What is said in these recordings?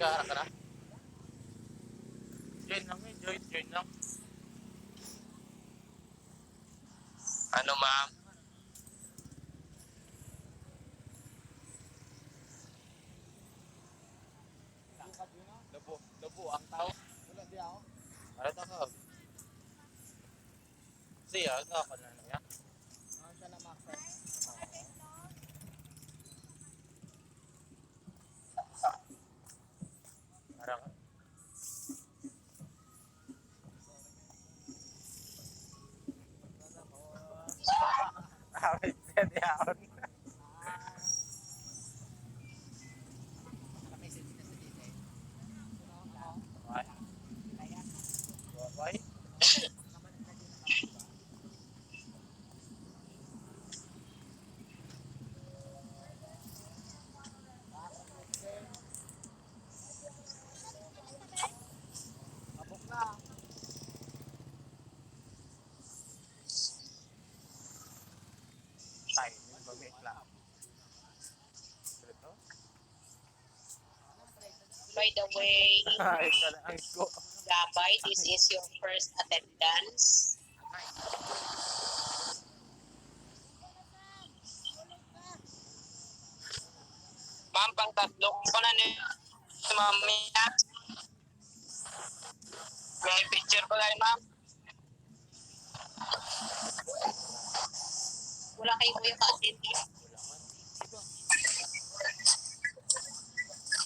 Nag-aaral ka na? Join lang eh, join lang. Ano ma'am? Labo ang tao. Wala di ako. Ano ka? Siya, ako na niya. Ang siya na master. Parang Awit ka diyan. Naka-message na sa dito eh. Why? Abok na. Timing ba may lang? Ito? By the way, Ay, ang go. Gabay, this is your first attendance. Ma'am, pang tatlo ko na ni Mami. May picture ko lang, ma'am. Wala kayo kuya ka-attend.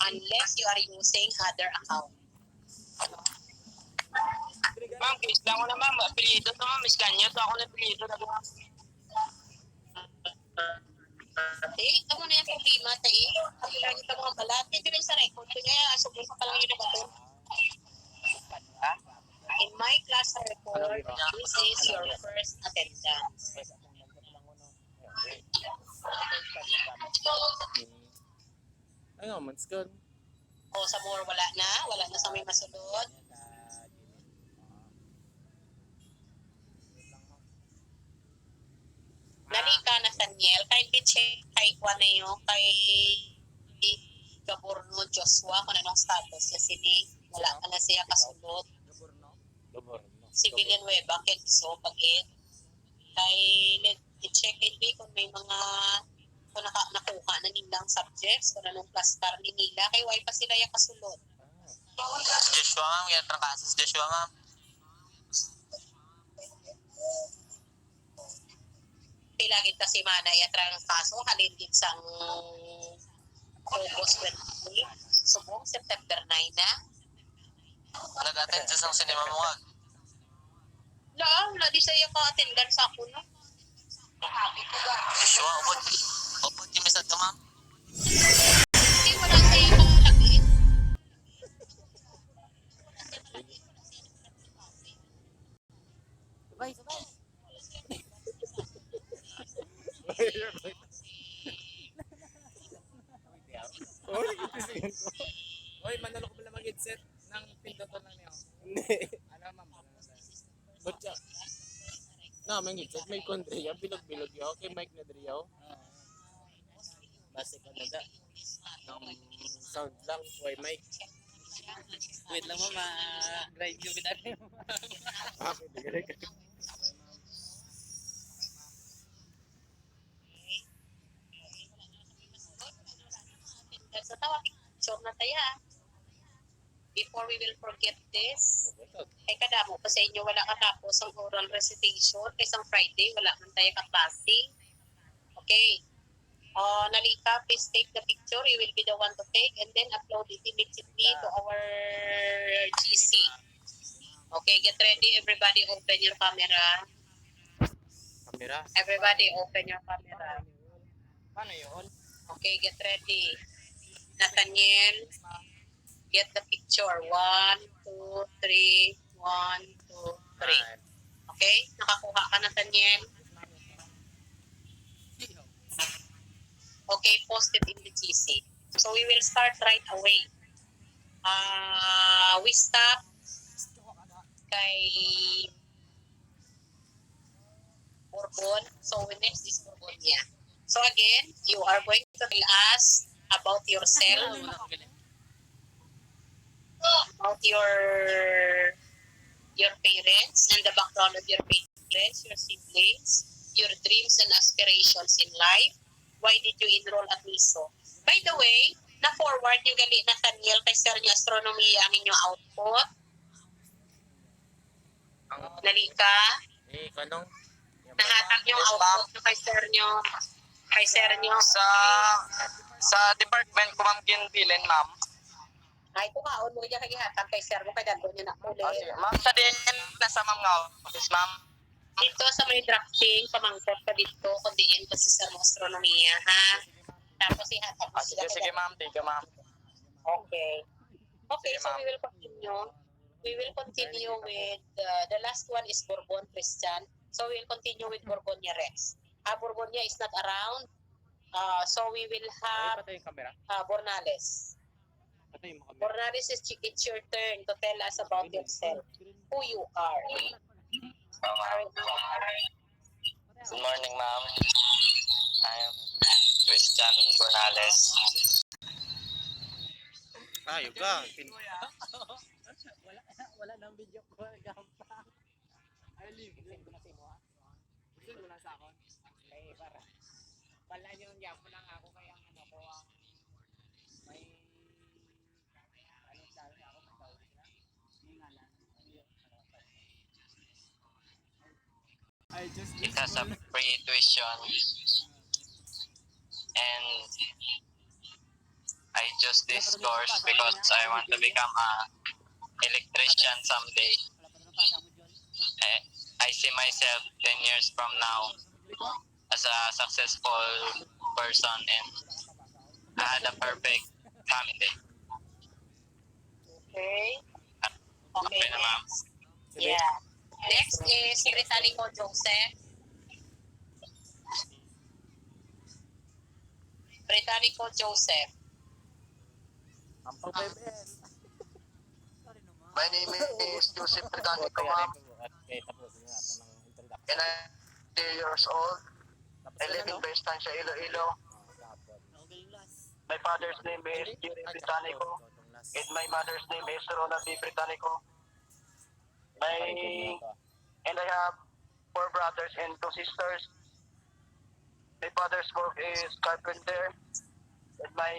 Unless you are using other account. Ma'am, please lang ko na ma'am. Apelido to ma'am. Iskanyo to ako na apelido na ma'am. Tama na yung problema, tayo. Sabi lagi ka mga balat. Hindi rin sa record. Kaya subukan pa lang yun na bato. In my class report, this is your first attendance. Ano, months ka? O sa more, wala na. Wala na sa may masunod. Nalika na Saniel, kindly check kay Juan na yun, kay Gaborno Joshua, kung anong status niya sini. Wala ka na siya kasunod. Gaborno. Civilian Weba, Kenzo, Pagit. Kay i-check hindi kung may mga kung nakuha na nilang subjects, kung anong cluster ni nila. Kay why pa sila yung kasulod. Joshua ma'am, yan ang kaso Joshua ma'am. Pilagin kasi mana yatrang kaso halin din sang August 20. Subong September 9 na. Nag-attend sa sinema mo nga. La di saya ka-attendance sa ako no. Joshua, upod yung misad ka ma'am. Hindi wala saya ka-lagi. Sabay. Oy, manalo ko pala mag-headset ng pindutan lang niyo. Hindi. Ano ma'am? Ba't siya? Na, may ngitsot, may kondriya, bilog-bilog yaw, kay Mike na driyaw. Base ka na da. Sound lang, why Mike? Wait lang ma'am, grind yung bitan niyo. Okay, digay ka. Sa tawa picture na taya. Before we will forget this, ay kadamo pa sa inyo wala katapos ang oral recitation isang Friday wala man tayo kaklase. Okay. Nalika, please take the picture. You will be the one to take and then upload it immediately to our GC. Okay, get ready. Everybody open your camera. Kamera. Everybody open your camera. Paano yun? Okay, get ready. Nathaniel, get the picture. 1, 2, 3. 1, 2, 3. Okay? Nakakuha ka, Nathaniel? Okay, post it in the GC. So we will start right away. We stop kay Bourbon. So next is Bourbonia. So again, you are going to tell us about yourself. about your parents and the background of your parents, your siblings, your dreams and aspirations in life. Why did you enroll at MISO? By the way, na-forward yung gali na Nathaniel kay Sir niyo astronomiya ang inyong output. Ang Nalika, kanong nahatag yung output nyo kay Sir niyo. Sa department ko ma'am kinbilin ma'am. Ay, kumaon mo niya kagihatag kay Sir mo, kay dando niya na muli. Ma'am sa din nasa ma'am nga office ma'am. Dito sa may drafting, pamangkot ka dito, kundiin ko si Sir mo astronomiya, ha? Tapos ihatag mo sila. Sige ma'am, thank you ma'am. Okay. Okay, Sige, so ma'am. we will continue. We will continue with, the last one is Bourbon Christian. So we will continue with Bourgonia Rex. Bourgonia is not around. So we will have patay yung camera. Bornales. Patay mo camera. Bornales, it's your turn to tell us about yourself. Who you are. Good morning ma'am. I am Christian Bornales. Ayun ka. Wala nang video ko gampang. Ay live. Gusto mo na sa akon. Kaya para wala niyo yung lang ako kaya ano ko ang may ano sabi ako magtawag na. Ngalan. It has a free tuition and I chose this course because I want to become a electrician someday. I see myself 10 years from now as a successful person and I had a perfect family. Okay. Okay. Okay na ma'am. Yeah. Next is Britannico Joseph. Britannico Joseph. My name is Joseph Britannico ma'am and I'm 3 years old. I live in Bestancia, Iloilo. My father's name is Jerry Britannico and my mother's name is Rona B. Britannico. And I have 4 brothers and 2 sisters. My father's work is carpenter and my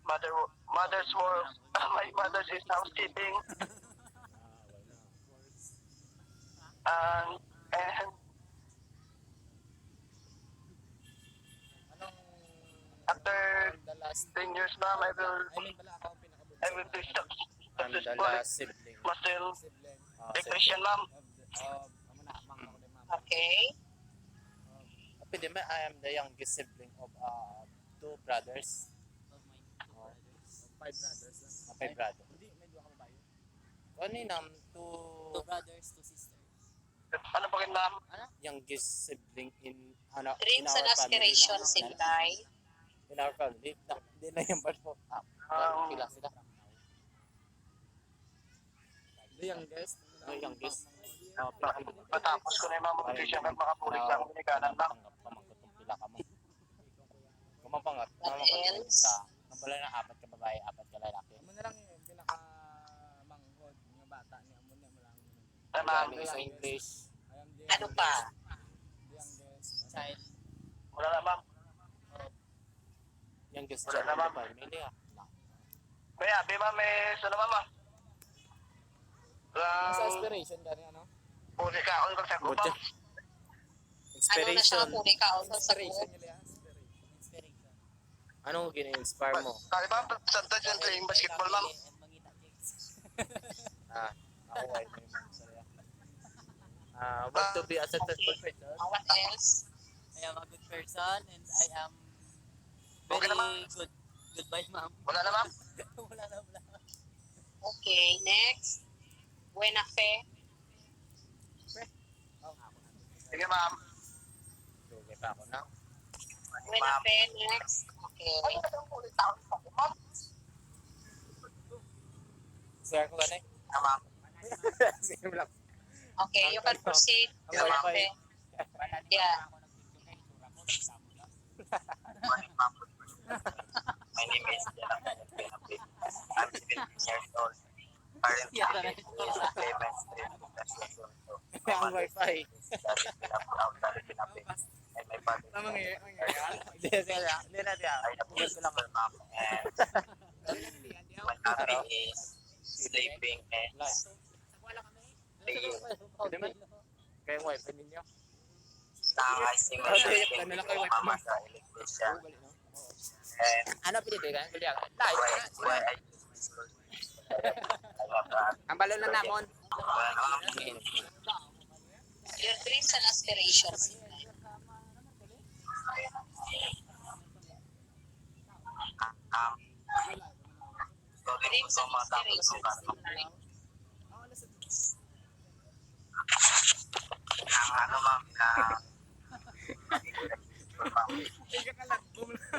mother's work my mother's is housekeeping. And after 10 years ma'am, I will be successful sibling. muscle electrician ma'am. Okay. Pwede ba, I am the youngest sibling of 2 brothers. 5 brothers lang. 5 brothers. Hindi, medyo ka mabayo. Ano yun, 2 brothers, 2 sisters. Ano pa rin ma'am? youngest sibling in Dreams and aspirations in life. In our family. Hindi na yung part po. Pila sila. The youngest. The youngest. Matapos ko na yung mga mag-tuition at makapulis lang binikanan ma'am. Pamangkot ng pila ka mo. Kumapangat. What else? Nabala na 4 ka babae, 4 ka lalaki. Amo na lang yung pinaka-manghod ng bata ni amo na lang. Ma'am, Sa English. Ano pa? The youngest child. wala na ma'am. Youngest Wala child na, of ma'am. the family. Kaya, abi ma'am, sana ma'am ah. Sa aspiration gani ano? Uli ka, on kang sagot Buti. ma'am. Ano na siya Inspiration. muli ka o sa Inspiration sagot? nila. Inspiration. Anong gina-inspire mo? Kaya ma'am, percentage yung playing basketball ma'am. Ako ay may mga sarya. Want to be a successful person. What else? I am a good person and I am Okay very na, ma'am. good. Goodbye, ma'am. Wala na ma'am. Wala na. Okay, next. Buena Fe. Sige ma'am. Okay pa ako na. Buena Fe, next. Okay. Sir ko ganay. Ma'am. Sige lang. Okay, you can proceed. Ang Buena wifi. Fe. Yeah. My name is I'm 17 years old. Yata na ito. Ang wifi. Tama nga. Hindi sila. Hindi na siya. Gusto lang ako. Sleeping and Pwede man. Kaya yung wifi ninyo. nangasing Ano lang kayo wifi mo? electrician. And Ano pinili ka? Kuliya ka? Live why na. why I Ang balo na namon. Your dreams and aspirations. Dreams and aspirations in life. ang ano ma'am na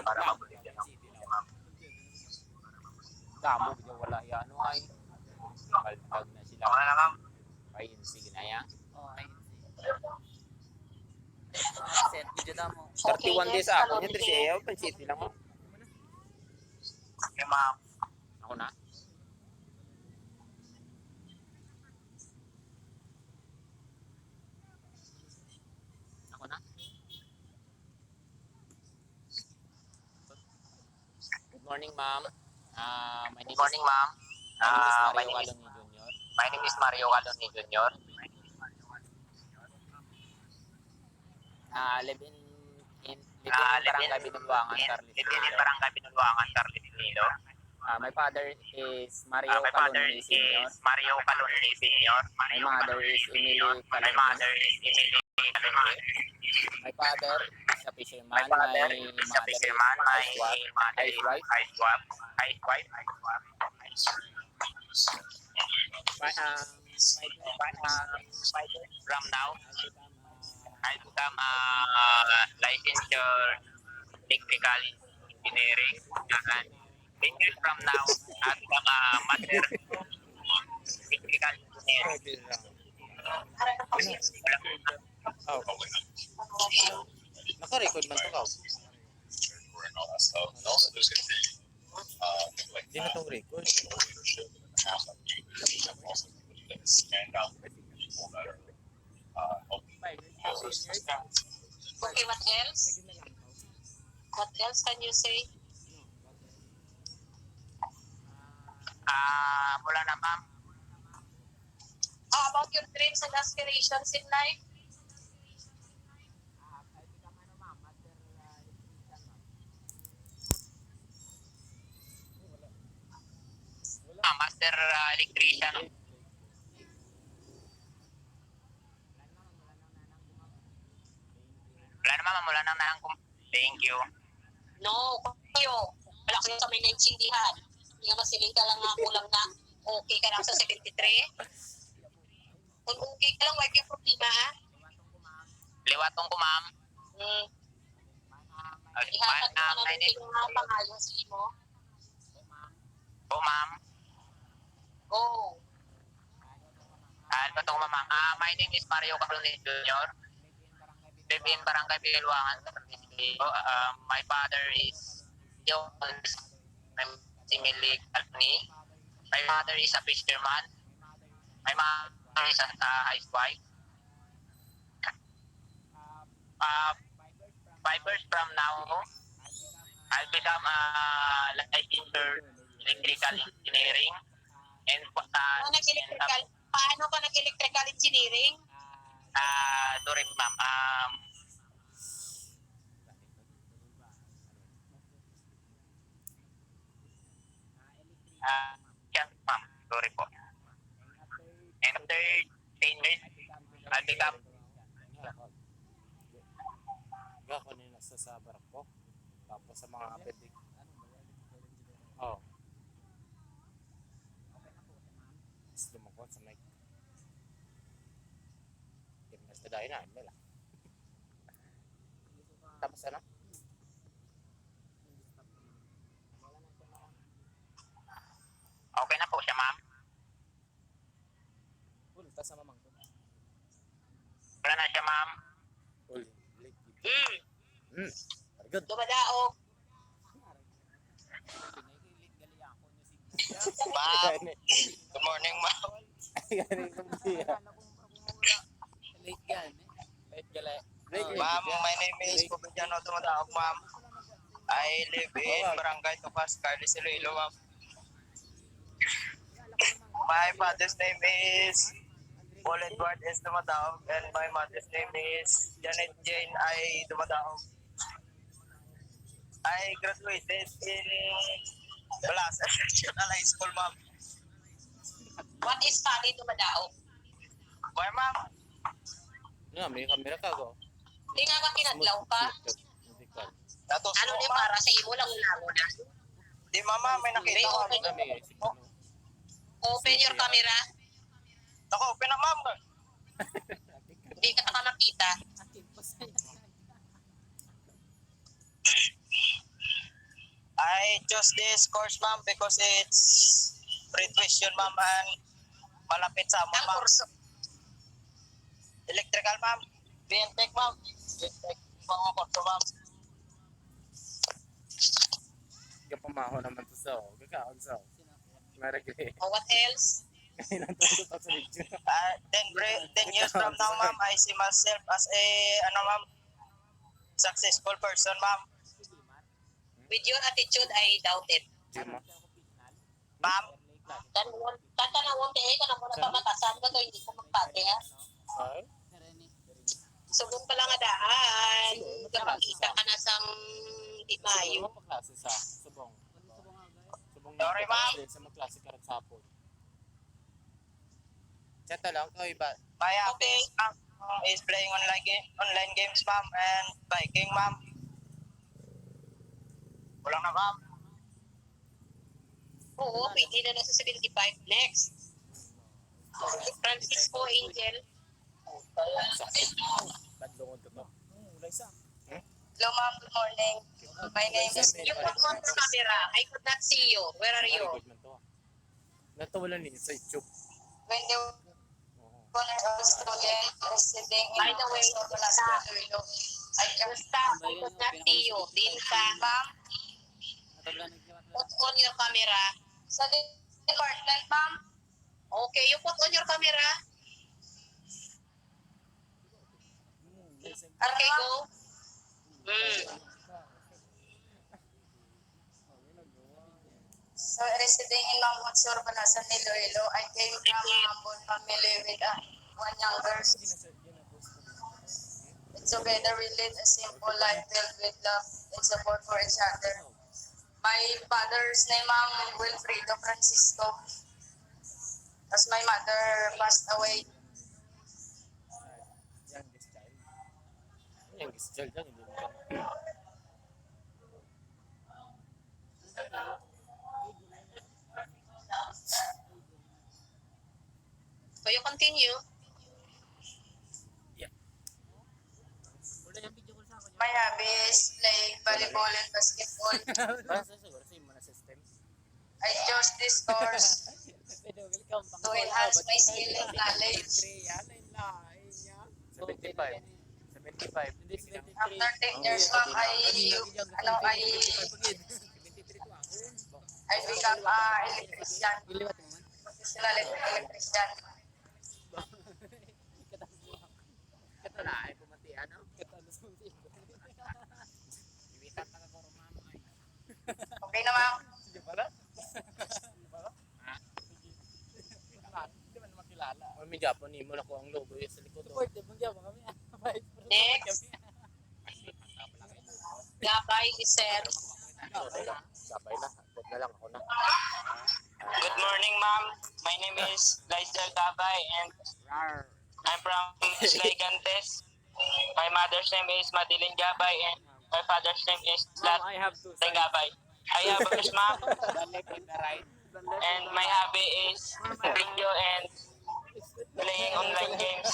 para mabulit yan ang ma'am. Damo bigyan wala yan. Ano ay? Baltag na sila. Okay na ma'am. Ayun, sige na yan. Okay. Set video na mo. 31 days ako. Yan, Trisha. Ayaw, pansiti lang mo. Okay ma'am. Ako na. Ako na. Good morning, ma'am. My name Good morning ma'am. My name is Mario Caloni Jr. Live in Barangay Binulwangan, Carles Live in Lilo. Barangay Binulwangan, Carles Lilo. My father is Mario My father Caloni Sr. is Mario Caloni Sr. My mother is Emily My Caloni. mother is Emily Caloni. My father is a fisherman. My father is a fisherman. My mother is wife. Wife. From now, I become a licensed electrical engineering. And 10 years from now, I become a master electrical engineer. Oh. Naka-record man to ka. and all that stuff. And also, there's going to be like Hindi na tong record. leadership and a half of you. Leadership also people that stand out with people that are helping others. Okay, what else? What else can you say? Mula na ma'am. How about your dreams and aspirations in life? Master electrician. Wala naman, wala nang naangkum. Thank you. No, kayo. Wala kayo sa may naintindihan. Yung masiling ka lang nga kulang na okay ka lang sa 73. Kung okay ka lang, wala kang problema ha. Liwatong ko ma'am. Ihatag mo na namin yung mga pangayon sa imo. Po ma'am. Go. Liwatong ko ma'am. My name is Mario Caloni Jr. Live in Barangay Binulwangan. My father is Emily Caloni. My mother is a fisherman. My mother is a housewife. 5 years from now, I'll become a licensed electrical engineering and Paano ka nag-electrical engineering? sorry ma'am, yes ma'am, sorry po. And after 10 years, I'll become Ako nila sa sabar ko. Tapos sa mga apedik. Oh. Mas lumakot sa mic. Mas tadahin na. Nila. Tapos ano? okay na po siya ma'am. Ulta sa mamang ko. Wala na siya ma'am. Very good. Dumadaog. Ma'am, good morning, ma'am. Galing kong biya. Late yan. Late gala. Ma'am, my name is Pubidiano Tumataog, ma'am. I live in Barangay Tokas, Carlos Iloilo, ma'am. My father's name is Paul Edward S. Tumataog and my mother's name is Janet Jane I. Tumataog. I graduated in Balasa National High School, ma'am. What is Pali Dumadaog? Why, ma'am? Nga, may camera ka go. Di nga ka kinadlaw ka? Hindi ka. Natos Ano mo, ni ma'am. para sa imo lang una. Di, mama, may nakita ko. May Nga, may isip ko. Open your camera. Ako, open na, ma'am. Di ka taka makita. I chose this course, ma'am, because it's free tuition, ma'am, and malapit sa mo, Ang ma'am. kurso. Electrical, ma'am. BNTech, ma'am. BNTech, mga kurso, ma'am. Kapamaho naman to sa o. Gagawag sa o. Maragay. Oh, what else? Ilan to sa video. 10 years from now, ma'am, I see myself as a, ma'am, successful person, ma'am. With your attitude, I doubt it. Juma. Ma'am, Tatanawon tayo ka na muna pamatasan ka to, hindi ko magpate ha. Ay? Subong ka lang adaan. Kapag kita ka na sang di mayo. Subong pa klase sa subong. Subong Sorry, ma'am. Sa magklase ka rin sa hapon. Chat lang ko iba. my hobbies, ma'am, is playing online games, ma'am, and biking, ma'am. Wala na, ma'am. Oo, pwede na na sa 75. Next. Francisco Angel. Sakit. Badlungon to to. Hello, ma'am. Good morning. My name is... You put on your camera. I could not see you. Where are you? Record man to. Natuwalan ninyo sa YouTube. When you Oo. were a student residing in By the way, I just Stop. I could not see you. Din ka. ma'am, Put on your camera. sa department, ma'am. Okay, you put on your camera. Okay, go. So, residing in Mangutsur, Banasan, Iloilo, I came from a humble family with one younger sister. Together we lead a simple life filled with love and support for each other. My father's name, ma'am, Wilfredo Francisco. As my mother passed away. Youngest child yan, hindi mo. So you continue. My hobby is playing volleyball and basketball. Basta siguro sa immune system. I chose this course to enhance my skill and knowledge. 75. 75. After 10 years, ma'am, I become electrician. Professional electrician. Okay na, ma'am. May Japon ni mo na ko ang logo yung sa likod. Next. Gabay Iser. Sabay na. Huwag na lang ako na. Good morning, ma'am. My name is Lysel Gabay and I'm from Sligantes. My mother's name is Madeline Gabay and my father's name is Lat Gabay. I have a ma'am and my hobby is video and playing online games.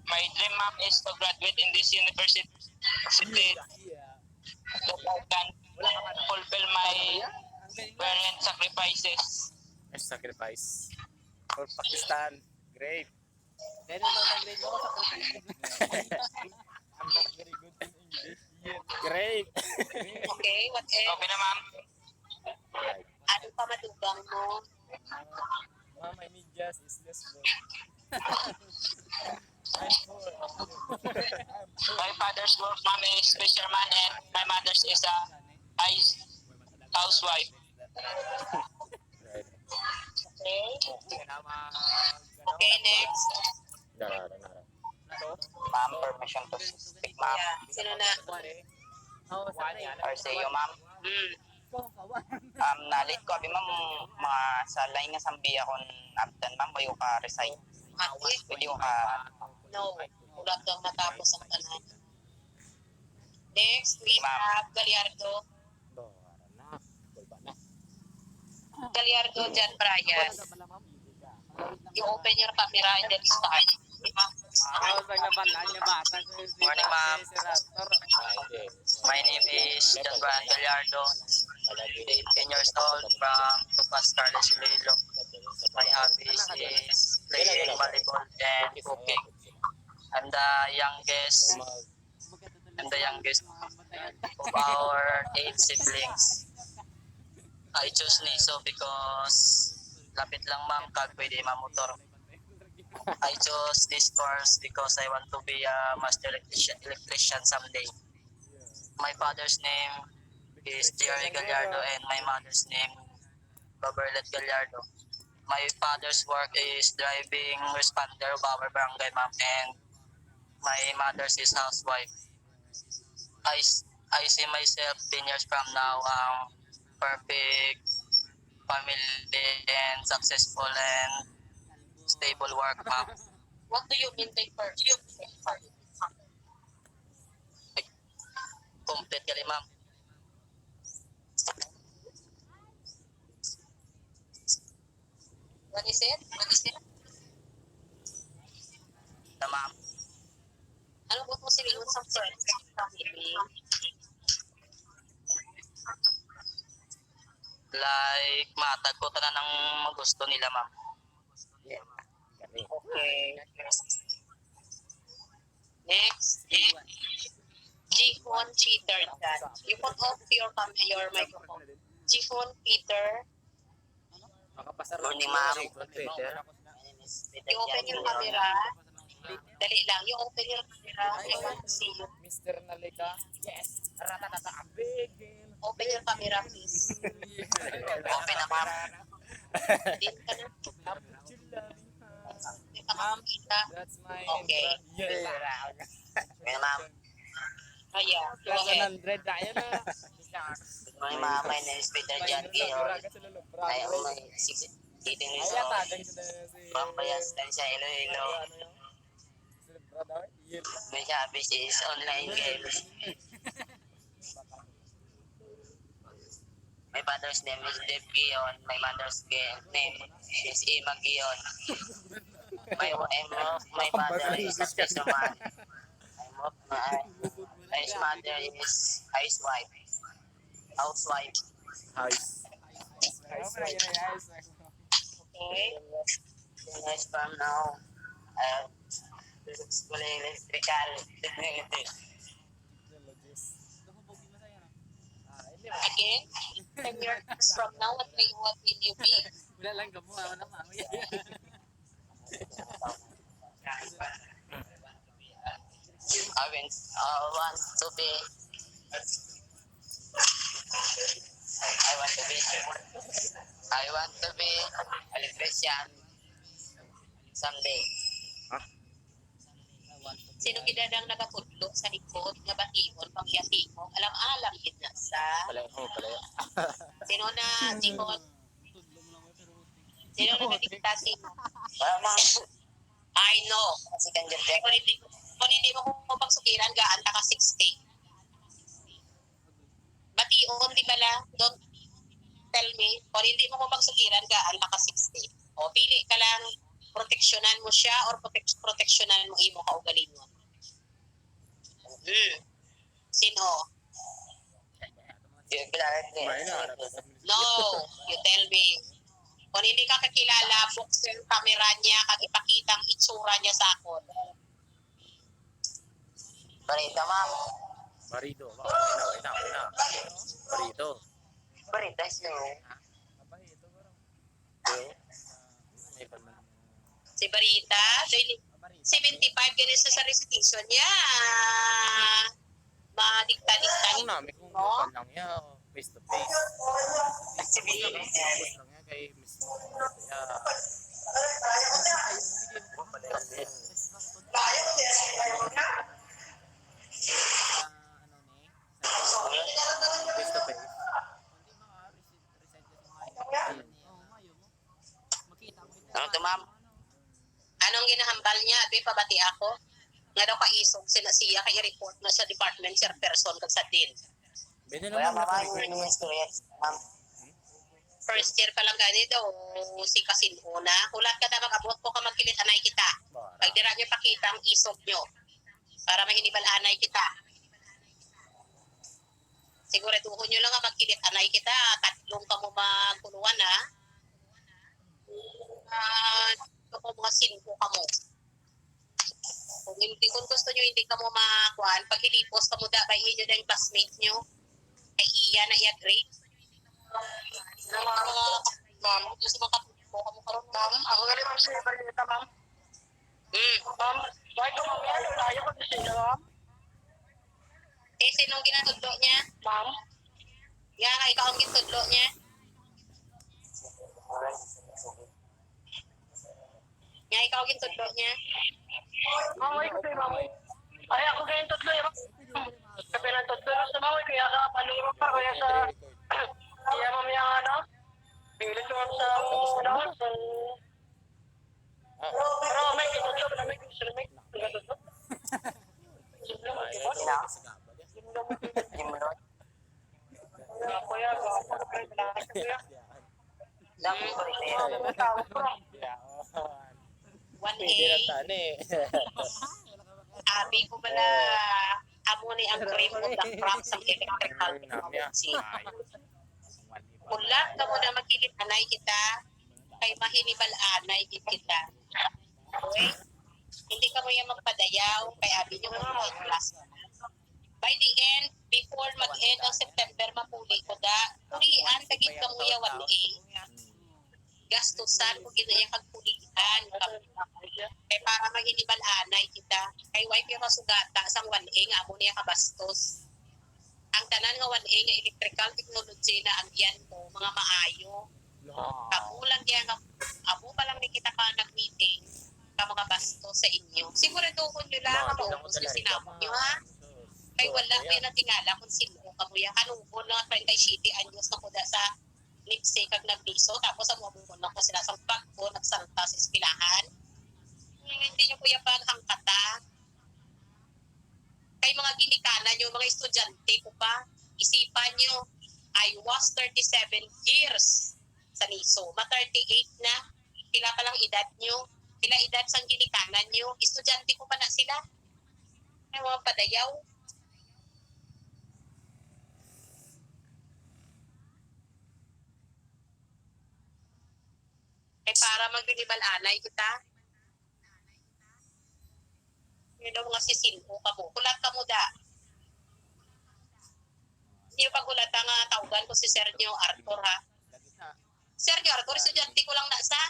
My dream, ma'am, is to graduate in this university so I can fulfill my parent sacrifices. Sacrifice. For Pakistan. Great. Ganun daw nag-grade mo ako sa Philippines. I'm not very good in English yet. Great. Okay, what else? Okay na, ma'am. Right. Ano pa madugang mo? Ma'am, I need just is less good. I'm poor. I'm poor. My father's work, ma'am, is fisherman and my mother's is a housewife. Right. Okay. Okay na Okay, next. Nara. Ma'am, permission to speak, ma'am. Yeah. Sino na? Oh, Or say you, ma'am. Hmm. Nalit ko, abi, ma'am, mga sa line nga sambi akong abdan, ma'am, bayo ka resign. Ate? Pwede ko ka, No. Wala daw matapos ang tanan. Next, we have Gallardo. Nara na. Kulba na. Gallardo John Brian. You open your camera and then start. Ako, pag nabalaan niya bata. Morning, ma'am. Si Raptor. Okay. my name is John Brian Gallardo, 18 years old from Tupas, Carlos, Iloilo. My hobbies is playing volleyball and cooking. I'm the youngest of our 8 siblings. I chose Niso because lapit lang, ma'am, kag pwede mamotor. I chose this course because I want to be a master electrician someday. My father's name is Jerry Gallardo and my mother's name Baberlet Gallardo. My father's work is driving responder of our barangay, ma'am, and my mother's is housewife. I see myself 10 years from now perfect family and successful and stable work, ma'am. What do you mean by first? Complete gali, ma'am. What is it? Na, ma'am. Ano ba mo silingon sa first? Like, matag ko tanan ng gusto nila, ma'am. Okay. Next. Jihon Cheater Chan. You put off your microphone. Jihon Peter. Morning, ma'am. Twitter. You open your camera. Dali lang. You open your camera. I want to see you. Mr. Nalika. Yes. Ratatata. Big. Open your camera, please. Open na, ma'am. Din ka na. Hindi ka makakita. That's my Okay. Okay, ma'am. Oh, yeah. Go Plus ahead. 100 na yan na. Good morning, ma'am. My name is Peter John Gior. I am 18 years Ay, old. tagan ko na si... From Bayas, Tansya, Iloilo. Si brother? Yes. My hobbies is online games. My father's name is Deb Gion. My mother's name is Ima Gion. My father is a fisherman. My mother is housewife. House. Okay. 10 years from now, school electrical technology. Again, 10 years from now, what will you be? Wala lang ka mo. Ano na mamaya. I want to be electrician someday. Sino gidadang nakapudlo sa likod nga batihon pangyatingog? Alam yun na sa... Palayo. Sino na, Jihon? Sino na nadikta sino? I know. Kasi kanjan Kung hindi mo kung pagsukiran, gaan ka 60. Batiyon, di ba la? Don't tell me. Kung hindi mo kung pagsukiran, gaan ka 60. O, pili ka lang, proteksyonan mo siya or proteksyonan mo imo kaugalingon. Sino? No, you tell me. Kung hindi ka kakilala, buksan yung camera niya, kag ipakita ang itsura niya sa akon. Barita, ma'am. Barido. Wow, wait na. Barido. Barita, sir. Mabahito bro. Yo. May palman. Si Barita, 75 ganun sa recitation niya. Madikta-dikta. Ang namin kung lokal lang niya, face to face. Si Tapos lang niya kay Miss Kaya, Sa ano ni? face to face. Hindi mga recite kasi Mayo. Oo, Mayo mo. Makita mo ito. Ano to, ma'am? Anong ginahambal niya? Abi, pabati ako. Nga daw kaisog sila siya kay report na sa department chairperson kag sa dean. Bini naman naka-record. First year pa lang gani daw si Kasinuna. Hulat ka na mag-abot ko ka magkilit anay kita. Pag dira niyo pakita ang isog niyo para mahinibal anay kita. Siguraduhin niyo lang nga magkilit anay kita. Tatlong ka mo magkuluan ha. Kung mga 5 ka mo. Kung gusto nyo hindi ka mo makakuan, pag hilipos ka mo da, by inyo na yung classmate nyo, kay iya na iya grade. Ma'am, gusto mo kapupo ka mo karoon, ma'am? Ako nga rin, ma'am, siya balita, ma'am. Ma'am, bakit ko, ma'am, yan, tayo ko sa inyo, ma'am? Eh, sinong ginatudlo niya? Ma'am? Yan, ikaw ang ginatudlo niya? Nga, ikaw ang ginatudlo niya? Mamay ko sa'yo, mamay. Ay, ako ganyan tatlo yun. Sabi ng tatlo sa mamay, kaya ka paluro pa, kaya sa... Kaya mamaya nga na. Pilit ko sa... Ano? Sa... Pero may kitutlo, may kitutlo, may kitutlo. Kuya, kuya. Dami ko rin eh. Tawag ko. 1A. Pwede na tani. Abi ko bala amo ni ang cream of the crops ang electrical technology. Kulat ka mo na magkilit anay kita kay mahinibal anay kita. Okay? Hindi ka mo yan magpadayaw kay abi nyo mga class. By the end, before mag-end ang September, mapuli ko da. Pulian, tagig ka mo ya 1A. Gastusan kung ginaya kag pulian. Kay para mahinibal anay kita. Kay wife yung kasugata sang 1A nga amo niya kabastos. Ang tanan nga 1A nga electrical technology na ang yan mo, mga maayo. Kamulang yan nga, amo pa lang ni kita ka nag-meeting ka mga bastos sa inyo. Siguraduhin nyo lang nga maubos yung sinamon nyo ha. Kay wala may natingala kung sino ka mo yan. Kanubon nga 37 anyos na kuda sa lipstick kag nagbiso. Tapos ang mabubon na ko sila sa pagbo, nagsalta sa espilahan. Hindi nyo kuya pa hangkata. Kay mga ginikanan nyo, mga estudyante ko pa, isipan nyo, I was 37 years sa NISO. Ma-38 na. Kila pa lang edad nyo. Kila edad sang ginikanan nyo. Estudyante ko pa na sila. Ay mga padayaw. Kay para magbinibal anay kita. Yun ang mga sisilpo ka mo. Kulat ka mo da. Hindi pa kulat nga tawgan ko si Sergio Arthur ha. Sergio Arthur, estudyante ko lang na sa.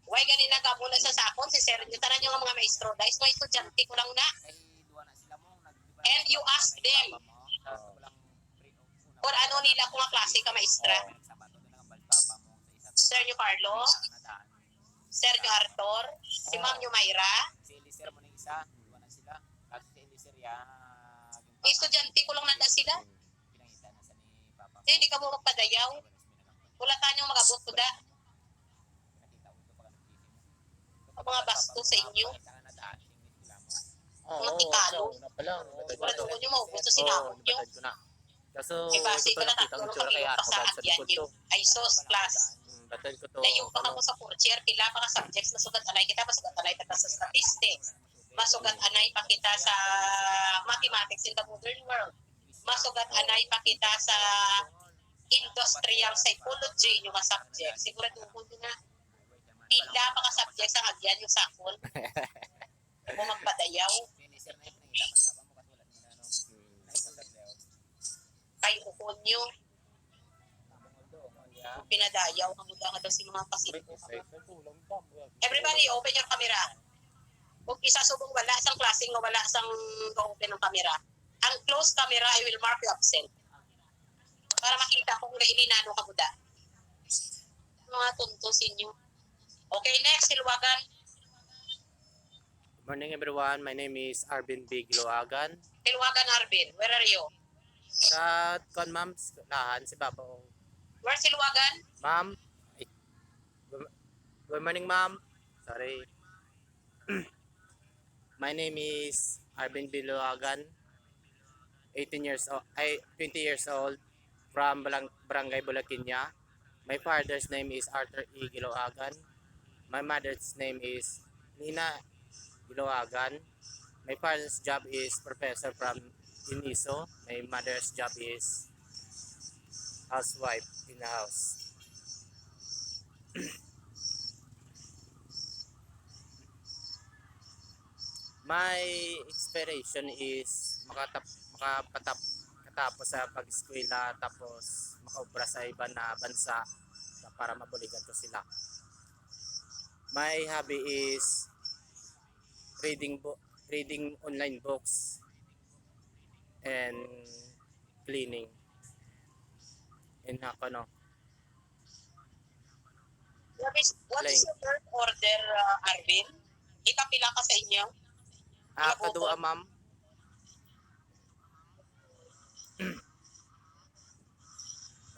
Huwag ganin na ka muna sa sakon. Si Sergio, tanan yung mga maestro. Dahil mga estudyante ko lang na. And you ask them. Or ano nila kung ang klase ka maestra. Sergio Carlo. Sergio Arthur. Si Ma'am Yumayra. Si Elisir mo na isa. Dua na sila. Kasi si Elisir yan. Estudyante ko lang na sila. Pinangita na sa ni Papa. Hindi ka mo magpadayaw. Kulatan yung mga bot ko da. Ang mga basto sa inyo. Oo, Mga tikalo. una pa lang. Sigurado ko nyo maubos sa sinabog nyo. Batad ko na. Kaso, May base ito ko na nakita ang tatlo tsura kami kay yung Arco bad sa pasaan yan likod yung to. ISOS class. Batad ko to. Layo pa ka mo sa fourth year, pila pa ka subjects, masugat anay kita, masugat anay kita sa statistics, masugat anay pa kita sa mathematics in the modern world, masugat anay pa kita sa industrial psychology yung mga subject. Siguraduhin nyo na pila pa ka subject sa agyan yung sakon. Kung magpadayaw, Finisher na yung pinangita pa papa mo kasulat mo na no. Naipagdag daw. kayo ukon nyo, Namungol do, ya. pinadayaw, kamuda nga daw si mga pasilyo. Kulang pa. Everybody, open your camera. Kung isa subong wala sang klaseng nga wala sang open ng camera. Ang closed camera, I will mark you absent. Para makita kung nailinano ka muda. Mga tuntusin nyo. Okay, next, Silwagan. Good morning everyone. My name is Arvin B. Giloagan. Silwagan Arvin, where are you? Sa ma'am, lahan si Papa. Where Silwagan? Ma'am. Ay, good morning ma'am. Sorry. My name is Arvin B. Giloagan. 20 years old from Barangay Bulaquinya. My father's name is Arthur E. Giloagan. My mother's name is Nina Giloagan. My father's job is professor from UNISO. My mother's job is housewife in the house. My inspiration is makatapos sa pag-eskwela tapos makaobra sa ibang na bansa para mabuligan ko sila. My hobby is reading online books and cleaning. And ano, What is your birth order, Arvin? Ikapila ka sa inyo? kadua ma'am.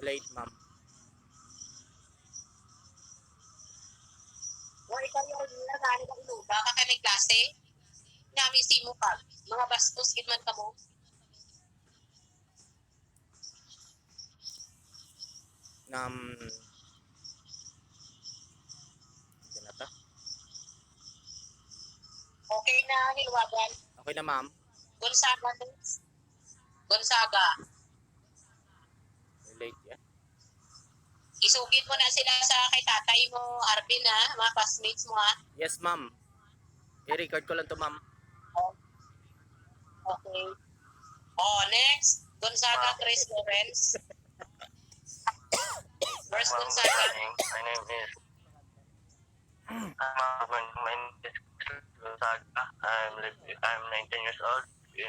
Late ma'am. O ikaw yung nagani ka inuba ka kay may klase? Nami si mo ka. Mga bastos, gitman ka mo. Ganata. Okay na, Hilwagan. Okay na ma'am. Gonzaga next. Gonzaga. Late yan. Isugid mo na sila sa kay tatay mo, Arvin ha, mga classmates mo ha. Yes ma'am. I-record ko lang to ma'am. Okay. Oh, next. Gonzaga Chris Lawrence. Where's Good Gonzaga? morning. My name is Chris Gonzaga. I'm 19 years old. In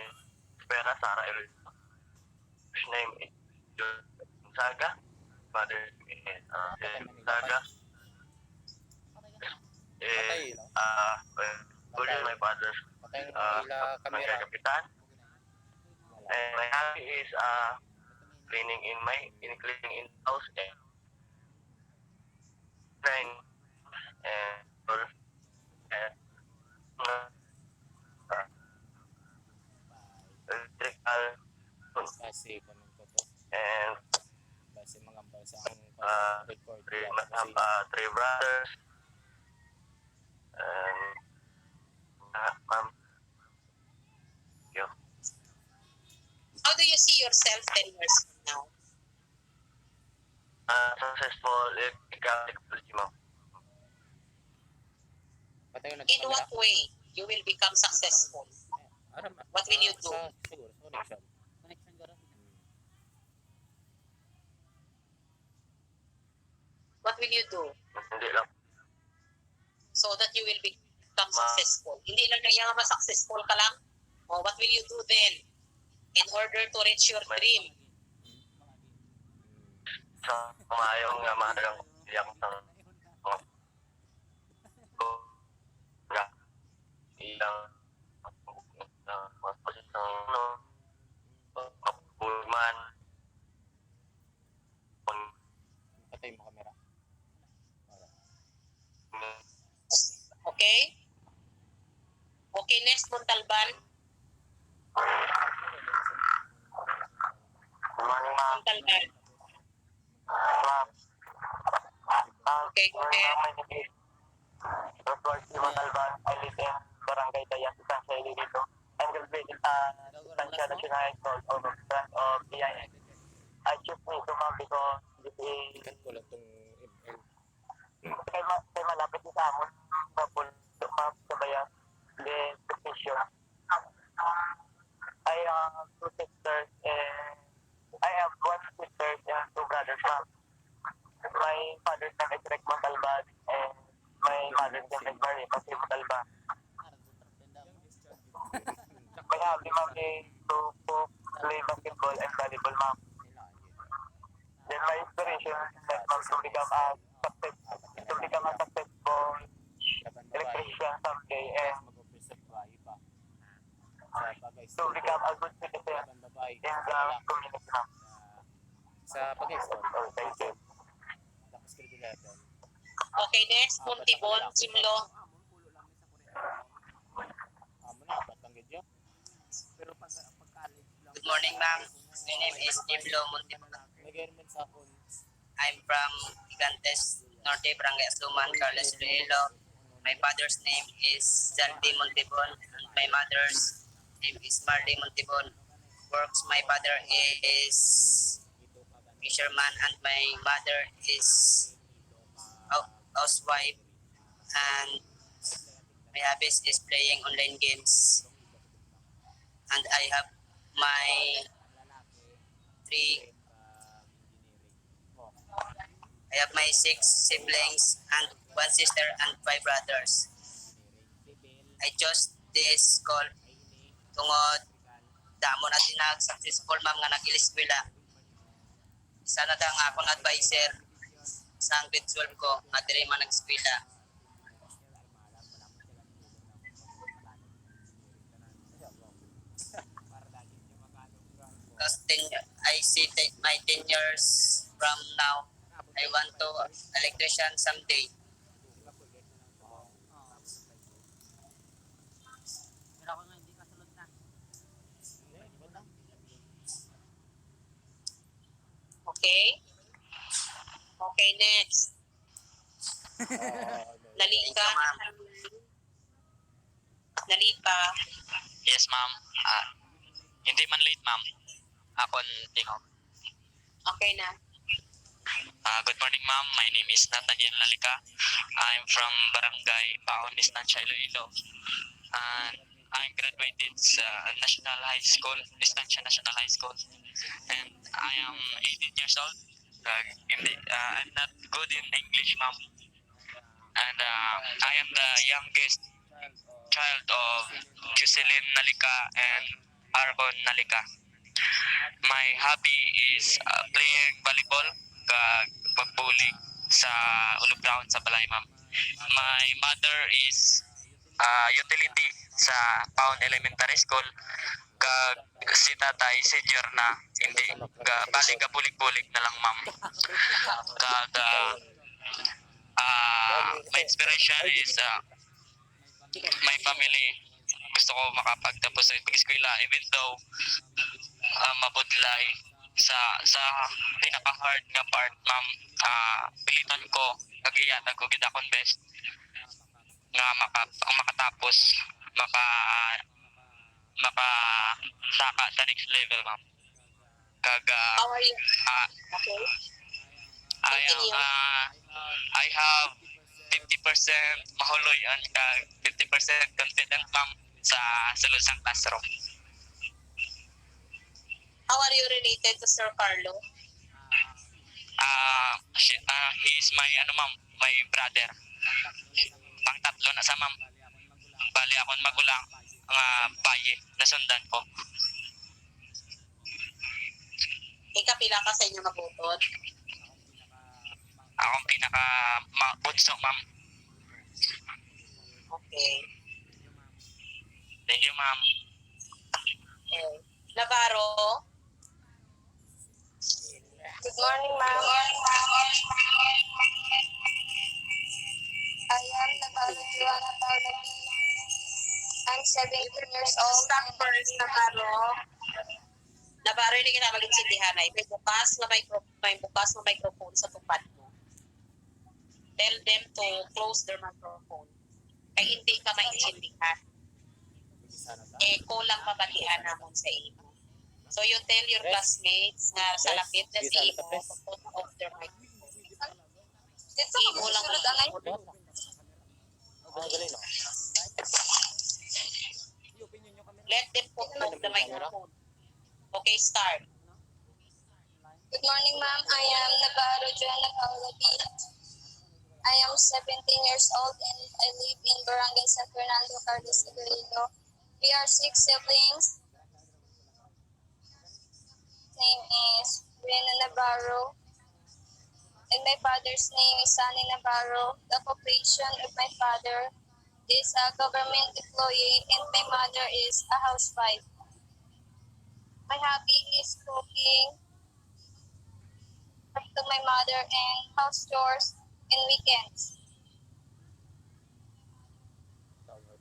Pera, Sara, Iloilo. His name is Gonzaga. Mother is Gonzaga. Patay, Is no? my father's Patay nila kamera. kapitan. And my hobby is cleaning in house and train and electrical Kasi kanong ko to. and Kasi mga basa ang record. three brothers and ma'am. How do you see yourself 10 years from now? Successful electrical technology, ma'am. Patay na In what way you will become successful? What will you do? Siguro, connection. Connection ko rin. What will you do Hindi lang. so that you will become successful? Hindi lang kaya nga ma-successful ka lang? O what will you do then in order to reach your dream? Sa kumayong nga mahalagang iyak sa ilang posisyon pulman Patay mo kamera. Okay? Okay, next, Montalban. Montalban. Okay, go ahead. I live in Barangay Tayas, San Seli dito. I'm graduated San Seli National High School of BIN. I choose me to come because this Ikat ko lang tong ML. kay malapit sa amon mabulto ma'am sa bayan the petition. I have two sisters and I have one sister and two brothers ma'am. My father's name is Rick Montalban and my mother's name is Marie Pasi Montalban. My hobby ma'am is to cook, play basketball and volleyball ma'am. Then my inspiration is that ma'am to become a successful electrician someday and to become a good citizen in the community ma'am. Sa pag-export. Oh, thank you. Tapos grade 11. Okay, next, Montibon, Jimlo. Amo na, batang gidyo. Pero pag-college lang. Good morning ma'am. My name is Jimlo Montibon. Nag-government sa akon. I'm from Gigantes Norte, Barangay Asluman, Carlos Iloilo. My father's name is Zaldi Montibon and my mother's name is Marley Montibon. Works, my father is fisherman and my mother is housewife and my hobbies is playing online games and three I have my 6 siblings and 1 sister and 5 brothers. I chose this school tungod damo na tinag successful ma'am nga nag-iliskwela. Isa na ang akong advisor sa grade 12 ko nga diri man nag-eskwela. Because I see my 10 years from now, I want to electrician someday. Pero ako nga hindi kasunod na. Okay? Okay, next. Nalika. Nalika. Yes ma'am. Hindi man late ma'am. Akon tingog. Okay na. Good morning ma'am. My name is Nathaniel Nalika. I'm from Barangay Baon, Estancia, Iloilo. And I'm graduated sa National High School, Estancia National High School. And I am 18 years old. I'm not good in English ma'am. And I am the youngest child of Jocelyn Nalika and Argon Nalika. My hobby is playing volleyball kag pagbulig sa Ulog Ground sa Balay ma'am. My mother is utility sa Paon Elementary School kag si tatay senior na hindi bali ka bulig-bulig na lang ma'am. Kag my inspiration is my family. Gusto ko makapagtapos sa pag-eskwela even though mabudlay sa pinaka-hard nga part ma'am. Pilitan ko kag-iyatan ko gid akong best nga makatapos saka sa next level ma'am. Kag How are you? Okay. I have 50% mahuloy and 50% confident ma'am sa sulod sang classroom. How are you related to Sir Carlo? He's my ma'am, my brother. Pang-tatlo na sa ma'am. Bali akong magulang nga baye nasundan ko. Ikapila ka sa inyo mabutod? Akong pinaka bunso ma'am. Okay. Thank you ma'am. Okay. Navarro? Good morning, ma'am. I am Navarro Joanna Paulabi. I'm 17 years old. Stop first, Navarro. Navarro, hindi ka na mag-insindihan ay may bukas na microphone sa tupad mo. Tell them to close their microphone. Kaya hindi ka maintindihan. Echo lang mabatian namon sa imo. So you tell your classmates nga sa lapit na sa imo to put off their microphone. am 17 years old and I live in Barangay San Fernando, Carlos Iloilo. We are 6 siblings. Name is Rena Navarro. And my father's name is Sunny Navarro. The occupation of my father is a government employee and my mother is a housewife. My hobby is cooking to my mother and house chores and weekends.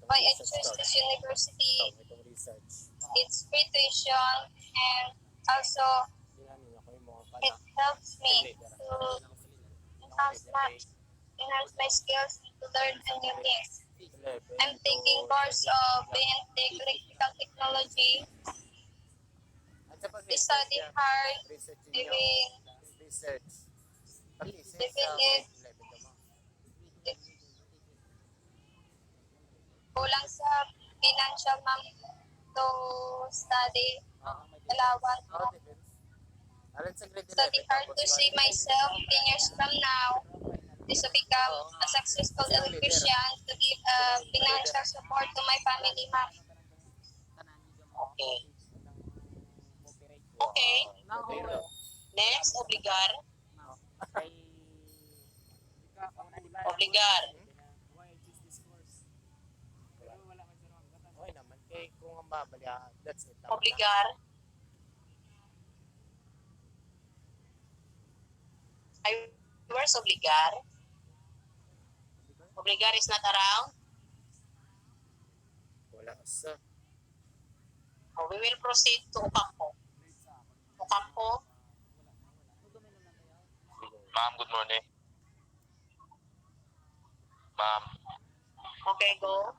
Why I choose this university, Itong research. it's free tuition and also Dinanin ako yung mga it helps me to enhance my skills to learn new things. I'm taking course of BNTech Electrical Technology. We study hard, Research living, Research. Pag-research living sa is grade 11 naman. kulang sa financial ma'am to study. Allowance Oh, depends. Alam sa grade 11. study hard to see myself 10 years from now is to become a successful electrician to give financial support to my family, ma'am. Okay. Okay. Next, obligar. Obligar. Okay naman. Kaya kung ang babalihan, that's it. Tama na. Obligar. Where's obligar? Obligar is not around. Wala sa. Oh, we will proceed to Ocampo. Ocampo. Ma'am, good morning. Ma'am, Okay, go.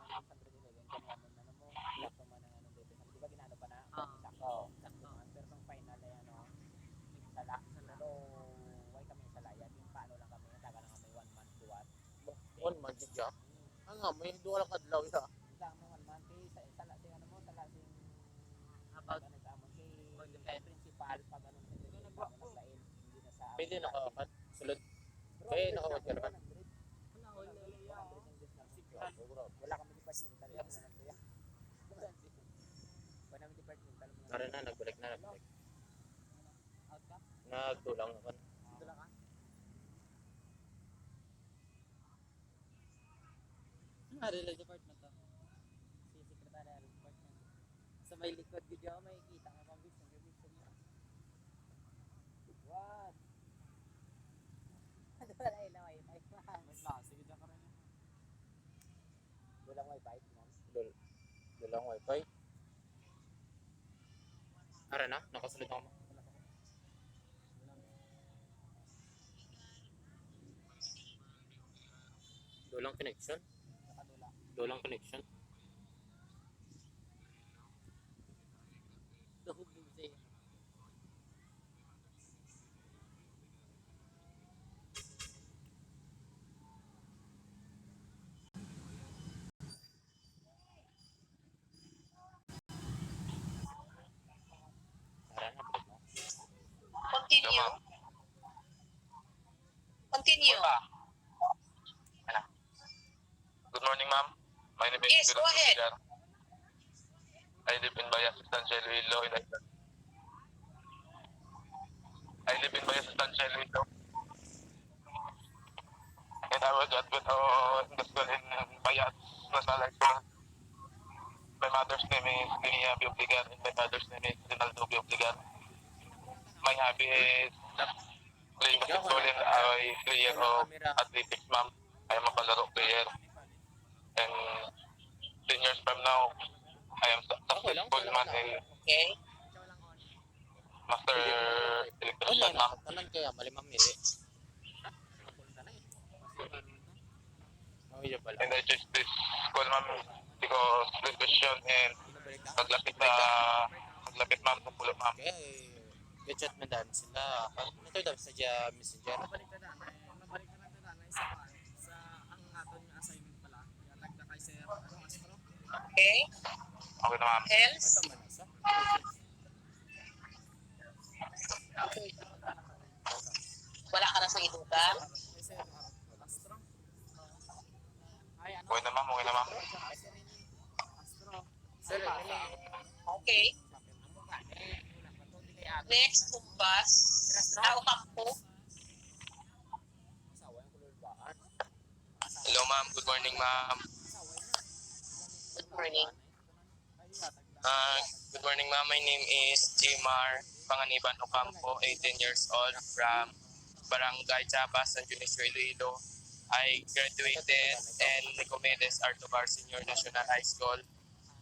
One month dyan. Ang nga, may duwa lang kadlaw ya. Pwede nakakat. Sulod. Kaya nakakat ka naman. Tara na, nagbalik. Nagdulang naman. Ano department to? Si Secretarial Department. Sa may likod video, may kita nga pang gusto niya. What? Ano wala yun na wifi? May klase, video ka rin. Walang wifi, ma'am. Dulang wifi. Tara na, nakasulod ako. Dulang connection. Dulang connection. Dahog din siya. Tara na, balik mo. Continue. Continue. good morning, ma'am. My name is Yes, go Philip ahead. Villar. I live in Bayas Estancia, Iloilo, and I was admit in the school in Bayas, National High School. My mother's name is Linia Biobligar and my father's name is Rinaldo Biobligar. My hobby is playing basketball and I player of athletics, ma'am. I am a palaro player. And 10 years from now, I am successful man in Okay. master Wala electrician, na, ma'am. tanan kaya, malimang mili. Oh, iya pala. And I choose this school, ma'am, because prevision and Balik na. maglapit, ma'am, sa pulo, ma'am. Kaya, gachat na dan sila. Ito daw sa dya messenger. Mabalik ka na isa pa sa ang aton nga assignment pala. Yatag na kay Sir Astro. Okay. Okay na, ma'am. Else? Ay, pamanasa. Wala ka na sa idugan. Kay Sir Astro. Ay, ano? Okay na ma'am, okay na ma'am. Astro. Sir, Okay. Next, Umbas. Ocampo. Hello ma'am, good morning ma'am. Good morning. Good morning ma'am, my name is Jimar Panganiban Ocampo, 18 years old from Barangay Chabas, San Dionisio, Iloilo. I graduated in Nicomedes Artobar Senior National High School.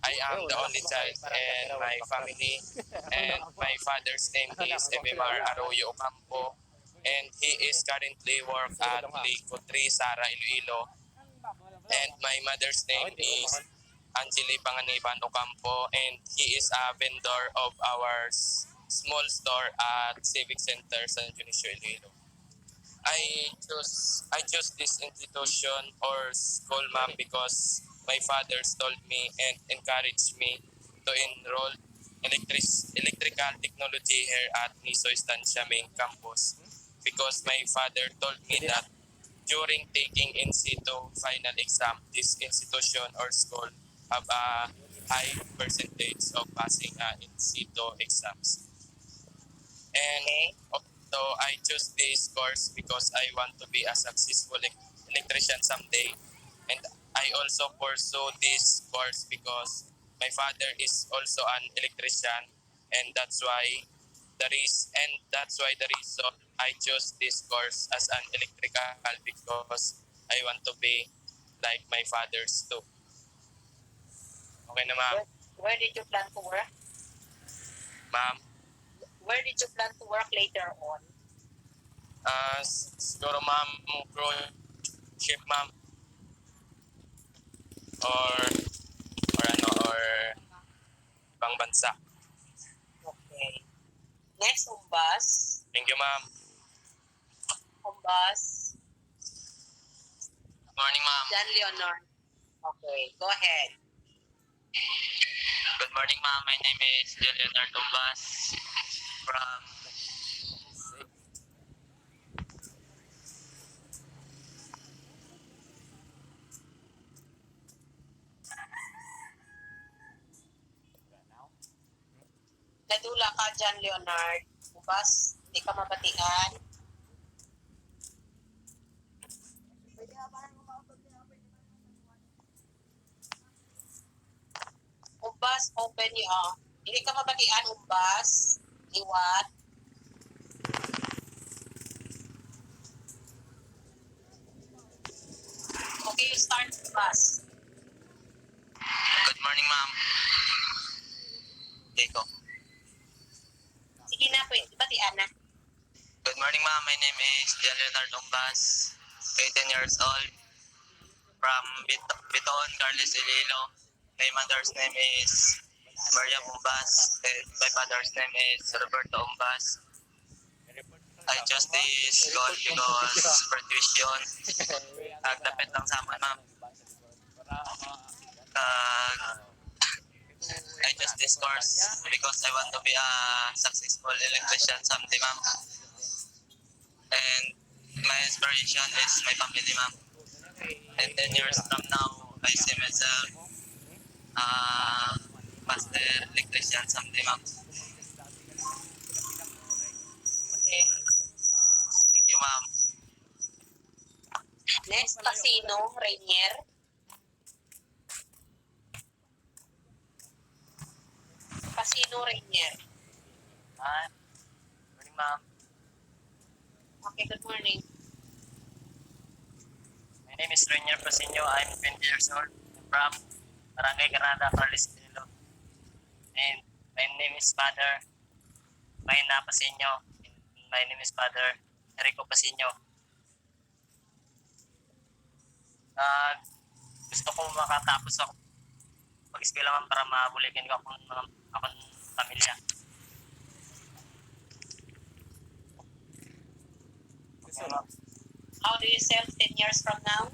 I am the only child in my family, and my father's name is Emimar Arroyo Ocampo, and he is currently work at Lico 3, Sara, Iloilo. And my mother's name is Angeli Panganiban Ocampo, and he is a vendor of our small store at Civic Center San Dionisio, Iloilo. I chose this institution or school ma'am because my father told me and encouraged me to enroll electrical technology here at Niso Estancia main campus because my father told me that during taking in situ final exam, this institution or school have a high percentage of passing in situ exams. And so I chose this course because I want to be a successful electrician someday. And I also pursue this course because my father is also an electrician, and that's why the reason I chose this course as an electrical because I want to be like my father's too. Okay na ma'am? Where did you plan to work? Ma'am, Where did you plan to work later on? siguro ma'am, cruise ship ma'am. Or ibang bansa. Okay. Next, Umbas. Thank you ma'am. Umbas. Good morning ma'am. John Leonard. Okay, go ahead. Good morning ma'am. My name is Leonard Umbas from Nadula ka, John Leonard. Umbas, hindi ka mabatian. Umbas, open yung. Hindi ka mabatian, Umbas. Liwat. Okay, you start, Umbas. Good morning ma'am. Keiko. Sige na, pwede. Batian na. Good morning ma'am. My name is Leonard Umbas, 18 years old from Biton, Carles, Iloilo. My mother's name is Maria Umbas, and my father's name is Roberto Umbas. I chose this school because for tuition, agdapit lang sa amin ma'am. I chose this course because I want to be a successful electrician someday ma'am. And my inspiration is my family ma'am. And 10 years from now, I see myself master electrician someday ma'am. Okay. Thank you ma'am. Next, Casino, Rainier. Casino, Rainier. Morning ma'am. Okay, good morning. My name is Rainier Pasinio. I'm 20 years old. I'm from Barangay Granada, Carles, Iloilo. And my name is Father Mayna Pasinio. And my name is Father Enrico Pasinio. Gusto ko makatapos ako pag-eskwela ma'am para mabulikin ko akong pamilya. Okay, ma'am. How do you sell 10 years from now?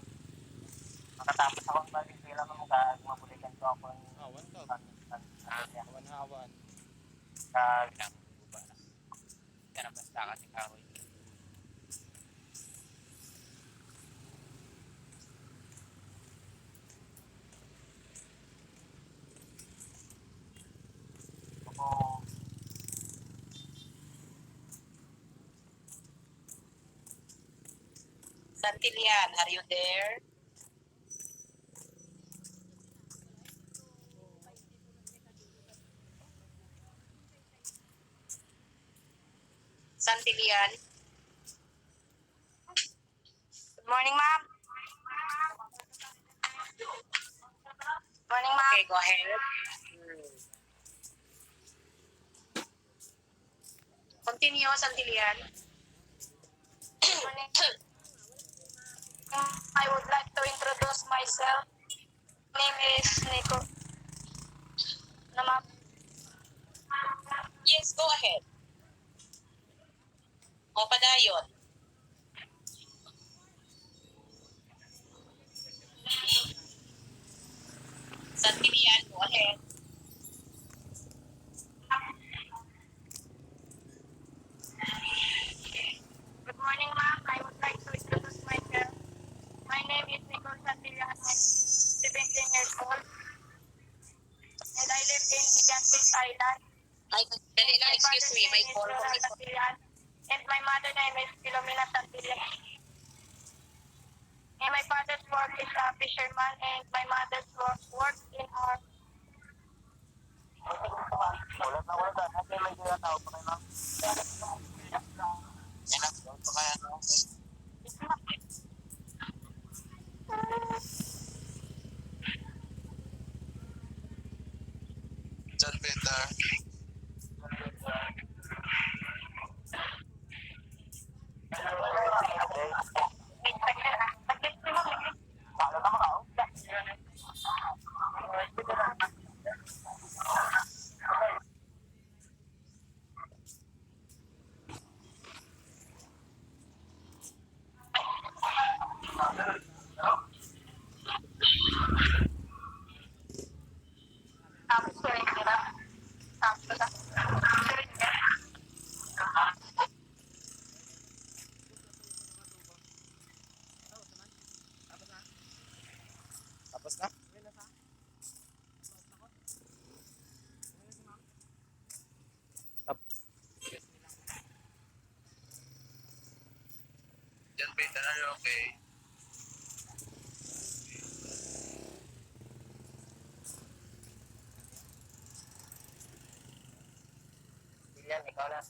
Makatapos ako mag-eskwela ma'am kaya mabulikan ko akong pamilya. Hawan. Kaya Yan ang basta kasi kahoy. Santillan, are you there? Santillan. Good morning, ma'am. Morning, ma'am. Okay, go ahead. Continue, Santillan. Morning. I would like to introduce myself. My name is Nico. No, ma'am. Yes, go ahead. O, padayon. Santillan, go ahead. Good morning, ma'am. I would like to introduce myself. My name is Nicole Santillan. I'm 17 years old. And I live in Higantes Island. Dali lang, excuse me. May call ko. And my mother name is Filomena Santillan. And my father's work is a fisherman. And my mother's work in our... Wala na wala. Kasi may kaya tao pa kayo, ma'am. Yan ang pa kaya, no? John Peter. Tapos na? John Peter, are you okay? Yan, ikaw na.